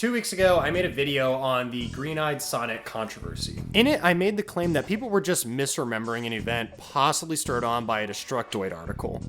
2 weeks ago, I made a video on the green-eyed Sonic controversy. In it, I made the claim that people were just misremembering an event possibly stirred on by a Destructoid article.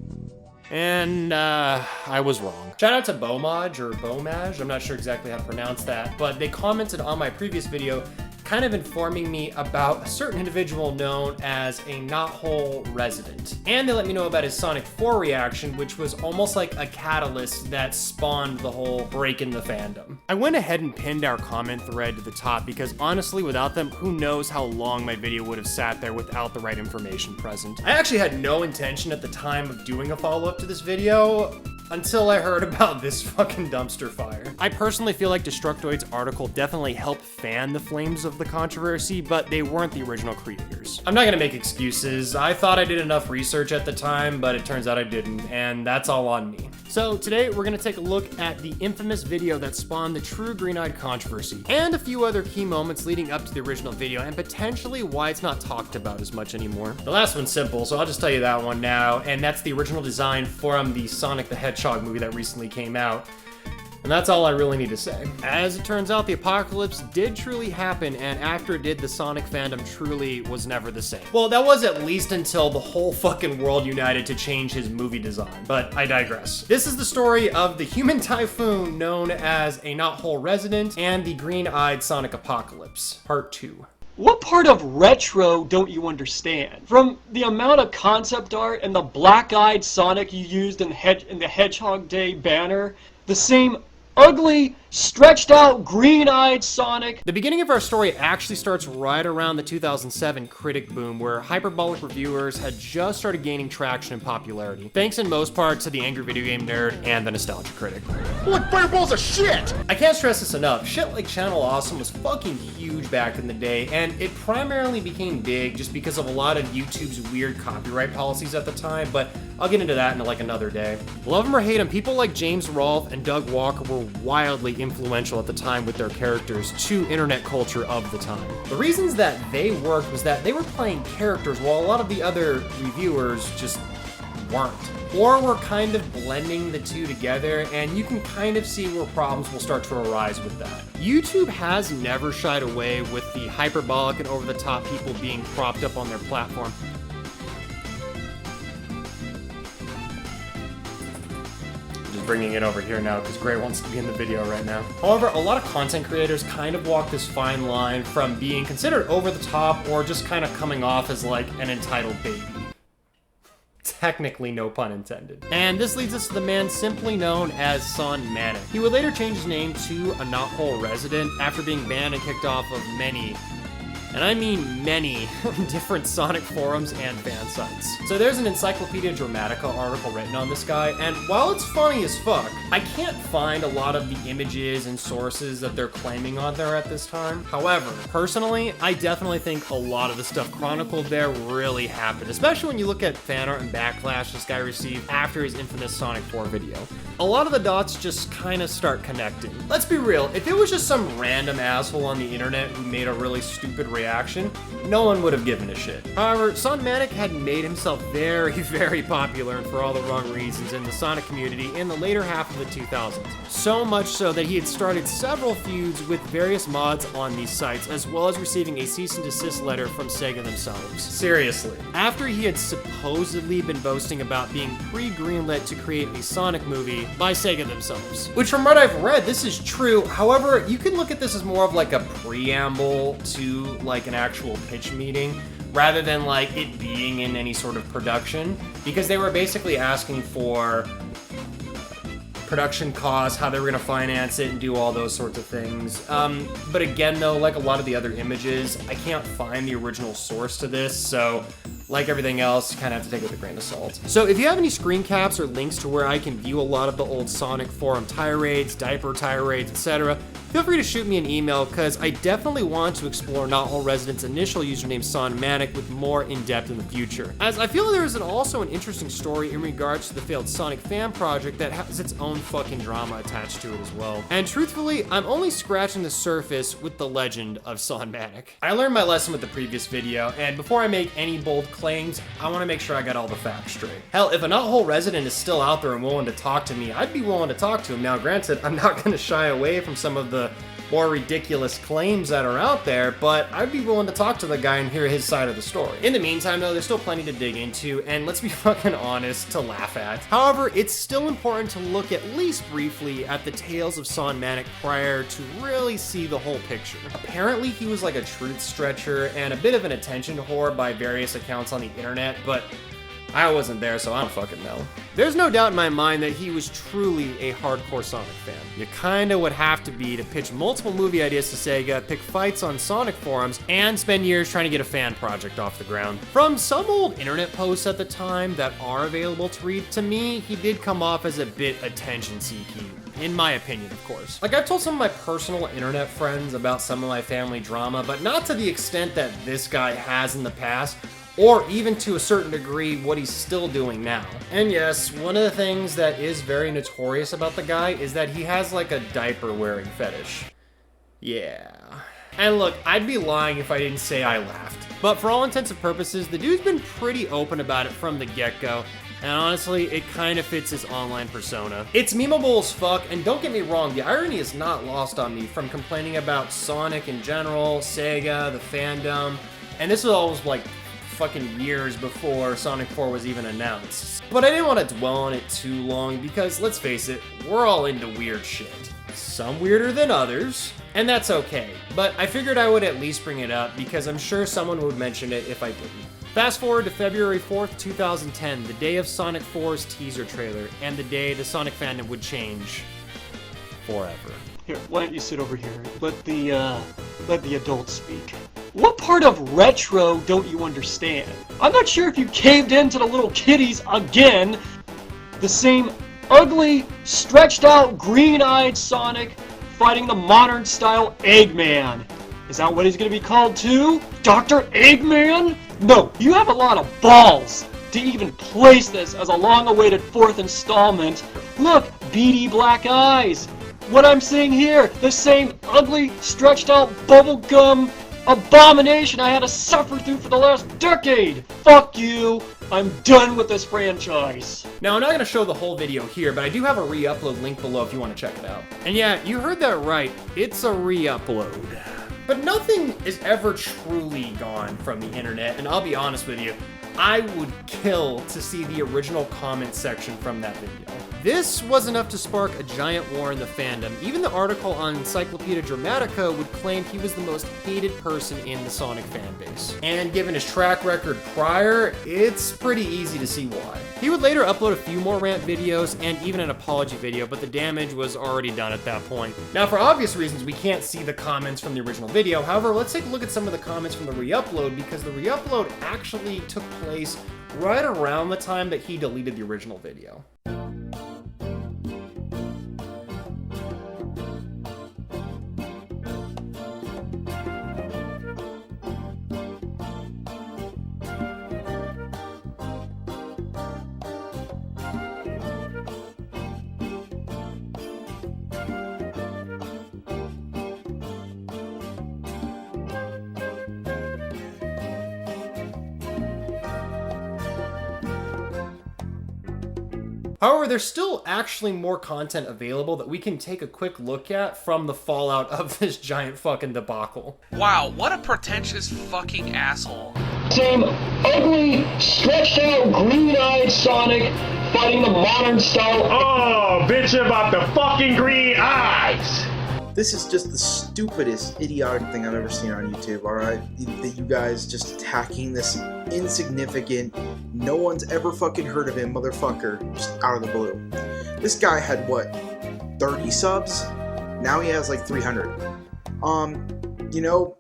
And, I was wrong. Shout out to Bomaj, or Bomaj, I'm not sure exactly how to pronounce that, but they commented on my previous video kind of informing me about a certain individual known as AKnotHoleResident. And they let me know about his Sonic 4 reaction, which was almost like a catalyst that spawned the whole break in the fandom. I went ahead and pinned our comment thread to the top because honestly, without them, who knows how long my video would have sat there without the right information present. I actually had no intention at the time of doing a follow-up to this video, until I heard about this fucking dumpster fire. I personally feel like Destructoid's article definitely helped fan the flames of the controversy, but they weren't the original creators. I'm not gonna make excuses. I thought I did enough research at the time, but it turns out I didn't, and that's all on me. So today we're gonna take a look at the infamous video that spawned the true green-eyed controversy, and a few other key moments leading up to the original video, and potentially why it's not talked about as much anymore. The last one's simple, so I'll just tell you that one now, and that's the original design from the Sonic the Hedgehog movie that recently came out. And that's all I really need to say. As it turns out, the apocalypse did truly happen, and after it did, the Sonic fandom truly was never the same. Well, that was at least until the whole fucking world united to change his movie design, but I digress. This is the story of the human typhoon known as AKnotHoleResident and the green-eyed Sonic apocalypse, part 2. What part of retro don't you understand? From the amount of concept art and the black-eyed Sonic you used in the Hedgehog Day banner, the same ugly, stretched out, green-eyed Sonic. The beginning of our story actually starts right around the 2007 critic boom, where hyperbolic reviewers had just started gaining traction and popularity, thanks in most part to the angry video game nerd and the nostalgia critic. Look, fireballs are shit! I can't stress this enough, shit like Channel Awesome was fucking huge back in the day, and it primarily became big just because of a lot of YouTube's weird copyright policies at the time, but I'll get into that in like another day. Love them or hate them, people like James Rolfe and Doug Walker were wildly influential at the time with their characters to internet culture of the time. The reasons that they worked was that they were playing characters while a lot of the other reviewers just weren't. Or were kind of blending the two together, and you can kind of see where problems will start to arise with that. YouTube has never shied away with the hyperbolic and over-the-top people being propped up on their platform. Bringing it over here now because Gray wants to be in the video right now. However, a lot of content creators kind of walk this fine line from being considered over the top or just kind of coming off as like an entitled baby. Technically, no pun intended. And this leads us to the man simply known as Son Manic. He would later change his name to AKnotHoleResident after being banned and kicked off of many, and I mean many, different Sonic forums and fan sites. So there's an Encyclopedia Dramatica article written on this guy, and while it's funny as fuck, I can't find a lot of the images and sources that they're claiming on there at this time. However, personally, I definitely think a lot of the stuff chronicled there really happened, especially when you look at fan art and backlash this guy received after his infamous Sonic 4 video. A lot of the dots just kind of start connecting. Let's be real, if it was just some random asshole on the internet who made a really stupid reaction, no one would have given a shit. However, Son Manic had made himself very, very popular and for all the wrong reasons in the Sonic community in the later half of the 2000s. So much so that he had started several feuds with various mods on these sites, as well as receiving a cease and desist letter from Sega themselves. Seriously. After he had supposedly been boasting about being pre-greenlit to create a Sonic movie by Sega themselves. Which from what I've read, this is true. However, you can look at this as more of like a preamble to like an actual pitch meeting rather than like it being in any sort of production, because they were basically asking for production costs, how they were going to finance it and do all those sorts of things. But again though, like a lot of the other images, I can't find the original source to this, so like everything else, you kind of have to take it with a grain of salt. So if you have any screen caps or links to where I can view a lot of the old Sonic forum tirades, diaper tirades, etc., feel free to shoot me an email, because I definitely want to explore AKnotHoleResident's initial username Son Manic with more in-depth in the future, as I feel there is also an interesting story in regards to the failed Sonic fan project that has its own fucking drama attached to it as well. And truthfully, I'm only scratching the surface with the legend of Son Manic. I learned my lesson with the previous video, and before I make any bold claims claims, I want to make sure I got all the facts straight. Hell, if a AKnotHoleResident is still out there and willing to talk to me, I'd be willing to talk to him. Now, granted, I'm not going to shy away from some of the more ridiculous claims that are out there, but I'd be willing to talk to the guy and hear his side of the story. In the meantime, though, there's still plenty to dig into, and let's be fucking honest, to laugh at. However, it's still important to look at least briefly at the tales of Son Manic prior to really see the whole picture. Apparently, he was like a truth stretcher and a bit of an attention whore by various accounts on the internet, but I wasn't there, so I don't fucking know. There's no doubt in my mind that he was truly a hardcore Sonic fan. You kinda would have to be to pitch multiple movie ideas to Sega, pick fights on Sonic forums, and spend years trying to get a fan project off the ground. From some old internet posts at the time that are available to read, to me, he did come off as a bit attention-seeking. In my opinion, of course. Like, I've told some of my personal internet friends about some of my family drama, but not to the extent that this guy has in the past, or even to a certain degree what he's still doing now. And yes, one of the things that is very notorious about the guy is that he has like a diaper wearing fetish. Yeah. And look, I'd be lying if I didn't say I laughed. But for all intents and purposes, the dude's been pretty open about it from the get-go, and honestly, it kind of fits his online persona. It's memeable as fuck, and don't get me wrong, the irony is not lost on me from complaining about Sonic in general, Sega, the fandom, and this was always like fucking years before Sonic 4 was even announced. But I didn't want to dwell on it too long because, let's face it, we're all into weird shit. Some weirder than others, and that's okay. But I figured I would at least bring it up because I'm sure someone would mention it if I didn't. Fast forward to February 4th, 2010, the day of Sonic 4's teaser trailer, and the day the Sonic fandom would change forever. Here, why don't you sit over here? Let the adults speak. What part of retro don't you understand? I'm not sure if you caved into the little kiddies again. The same ugly, stretched out, green-eyed Sonic fighting the modern-style Eggman. Is that what he's gonna be called too? Dr. Eggman? No, you have a lot of balls to even place this as a long-awaited 4th installment. Look, beady black eyes. What I'm seeing here, the same ugly, stretched out bubblegum abomination I had to suffer through for the last decade! Fuck you! I'm done with this franchise! Now, I'm not going to show the whole video here, but I do have a re-upload link below if you want to check it out. And yeah, you heard that right, it's a re-upload. But nothing is ever truly gone from the internet, and I'll be honest with you, I would kill to see the original comment section from that video. This was enough to spark a giant war in the fandom. Even the article on Encyclopedia Dramatica would claim he was the most hated person in the Sonic fanbase. And given his track record prior, it's pretty easy to see why. He would later upload a few more rant videos and even an apology video, but the damage was already done at that point. Now, for obvious reasons, we can't see the comments from the original video. However, let's take a look at some of the comments from the re-upload, because the re-upload actually took place right around the time that he deleted the original video. However, there's still actually more content available that we can take a quick look at from the fallout of this giant fucking debacle. Wow, what a pretentious fucking asshole. Same ugly, stretched out, green-eyed Sonic fighting the modern style. Oh, bitch about the fucking green eyes! This is just the stupidest, idiotic thing I've ever seen on YouTube, alright? That you guys just attacking this insignificant, no one's ever fucking heard of him motherfucker just out of the blue. This guy had, what, 30 subs? Now he has like 300. You know,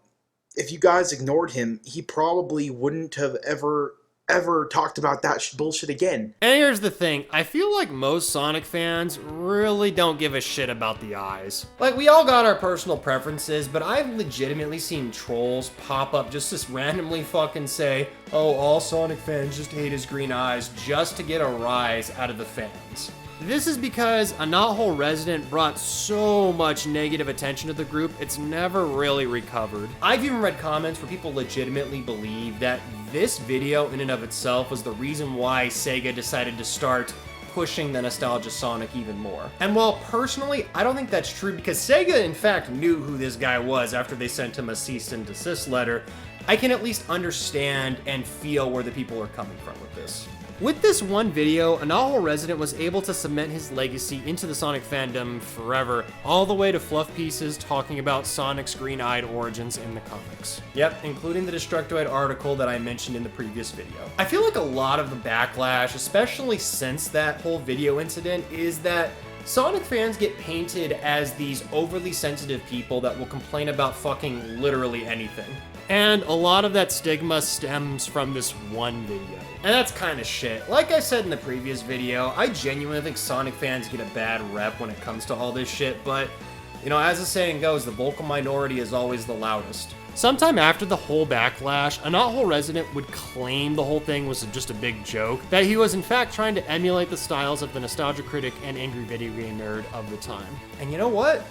if you guys ignored him, he probably wouldn't have ever talked about that bullshit again. And here's the thing, I feel like most Sonic fans really don't give a shit about the eyes. Like, we all got our personal preferences, but I've legitimately seen trolls pop up just to randomly fucking say, oh, all Sonic fans just hate his green eyes, just to get a rise out of the fans. This is because AKnotHoleResident brought so much negative attention to the group, it's never really recovered. I've even read comments where people legitimately believe that this video in and of itself was the reason why Sega decided to start pushing the nostalgia Sonic even more. And while personally, I don't think that's true because Sega in fact knew who this guy was after they sent him a cease and desist letter, I can at least understand and feel where the people are coming from with this. With this one video, AKnotHoleResident was able to cement his legacy into the Sonic fandom forever, all the way to fluff pieces talking about Sonic's green-eyed origins in the comics. Yep, including the Destructoid article that I mentioned in the previous video. I feel like a lot of the backlash, especially since that whole video incident, is that Sonic fans get painted as these overly sensitive people that will complain about fucking literally anything. And a lot of that stigma stems from this one video. And that's kind of shit. Like I said in the previous video, I genuinely think Sonic fans get a bad rep when it comes to all this shit, but, you know, as the saying goes, the vocal minority is always the loudest. Sometime after the whole backlash, AKnotHoleResident would claim the whole thing was just a big joke, that he was in fact trying to emulate the styles of the nostalgia critic and angry video game nerd of the time. And you know what?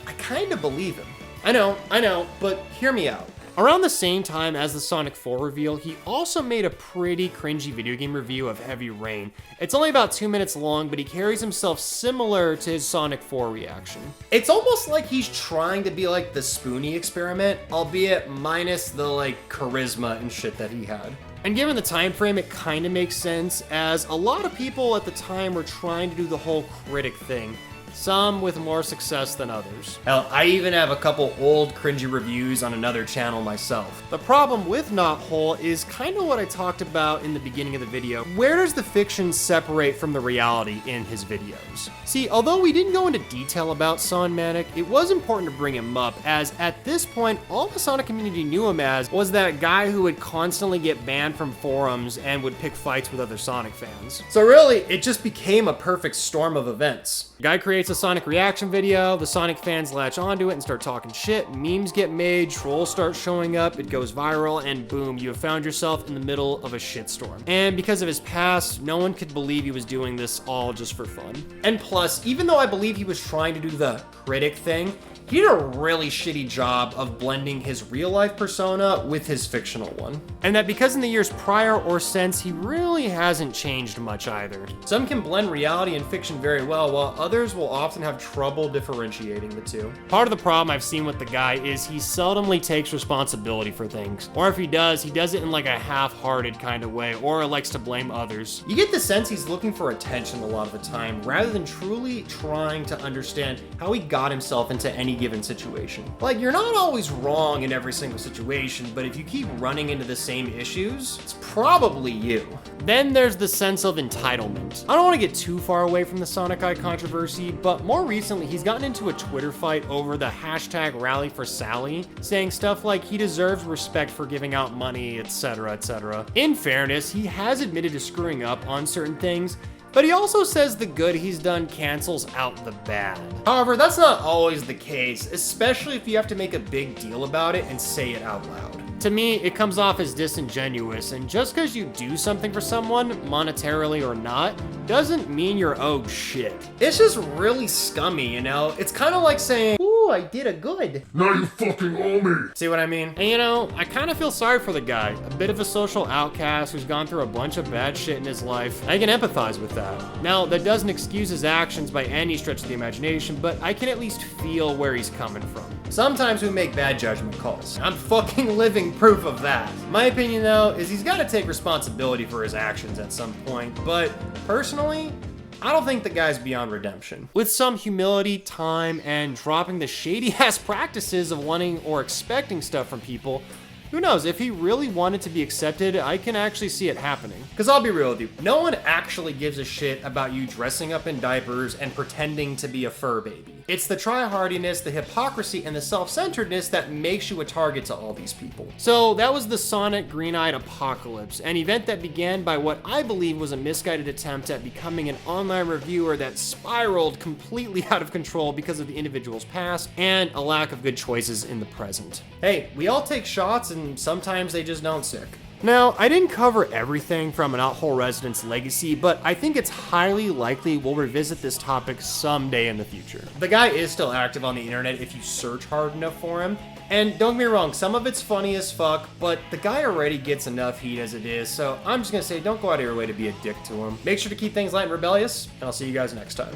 I kind of believe him. I know, but hear me out. Around the same time as the Sonic 4 reveal, he also made a pretty cringy video game review of Heavy Rain. It's only about 2 minutes long, but he carries himself similar to his Sonic 4 reaction. It's almost like he's trying to be like the Spoonie experiment, albeit minus the like charisma and shit that he had. And given the time frame, it kind of makes sense, as a lot of people at the time were trying to do the whole critic thing. Some with more success than others. Hell, I even have a couple old cringy reviews on another channel myself. The problem with AKnotHole is kind of what I talked about in the beginning of the video. Where does the fiction separate from the reality in his videos? See, although we didn't go into detail about Son Manic, it was important to bring him up, as at this point, all the Sonic community knew him as was that guy who would constantly get banned from forums and would pick fights with other Sonic fans. So really, it just became a perfect storm of events. The guy creates a Sonic reaction video, the Sonic fans latch onto it and start talking shit, memes get made, trolls start showing up, it goes viral, and boom, you have found yourself in the middle of a shitstorm. And because of his past, no one could believe he was doing this all just for fun. And plus, even though I believe he was trying to do the critic thing, he did a really shitty job of blending his real-life persona with his fictional one. And that because in the years prior or since, he really hasn't changed much either. Some can blend reality and fiction very well, while others will often have trouble differentiating the two. Part of the problem I've seen with the guy is he seldomly takes responsibility for things. Or if he does it in like a half-hearted kind of way, or likes to blame others. You get the sense he's looking for attention a lot of the time, rather than truly trying to understand how he got himself into any given situation. Like, you're not always wrong in every single situation, but if you keep running into the same issues, it's probably you. Then there's the sense of entitlement. I don't want to get too far away from the Sonic Eye controversy, but more recently he's gotten into a Twitter fight over the hashtag rally for Sally, saying stuff like he deserves respect for giving out money, etc, etc. In fairness, he has admitted to screwing up on certain things, but he also says the good he's done cancels out the bad. However, that's not always the case, especially if you have to make a big deal about it and say it out loud. To me, it comes off as disingenuous, and just because you do something for someone, monetarily or not, doesn't mean you're owed shit. It's just really scummy, you know? It's kind of like saying, ooh, I did a good. Now you fucking owe me. See what I mean? And you know, I kind of feel sorry for the guy. A bit of a social outcast who's gone through a bunch of bad shit in his life. I can empathize with that. Now, that doesn't excuse his actions by any stretch of the imagination, but I can at least feel where he's coming from. Sometimes we make bad judgment calls. I'm fucking living proof of that. My opinion, though, is he's got to take responsibility for his actions at some point, but personally, I don't think the guy's beyond redemption. With some humility, time, and dropping the shady-ass practices of wanting or expecting stuff from people, who knows, if he really wanted to be accepted, I can actually see it happening. Because I'll be real with you, no one actually gives a shit about you dressing up in diapers and pretending to be a fur baby. It's the try-hardiness, the hypocrisy, and the self-centeredness that makes you a target to all these people. So that was the Sonic Green-Eyed Apocalypse, an event that began by what I believe was a misguided attempt at becoming an online reviewer that spiraled completely out of control because of the individual's past and a lack of good choices in the present. Hey, we all take shots and sometimes they just don't stick. Now, I didn't cover everything from AKnotHoleResident's legacy, but I think it's highly likely we'll revisit this topic someday in the future. The guy is still active on the internet if you search hard enough for him, and don't get me wrong, some of it's funny as fuck, but the guy already gets enough heat as it is, so I'm just gonna say don't go out of your way to be a dick to him. Make sure to keep things light and rebellious, and I'll see you guys next time.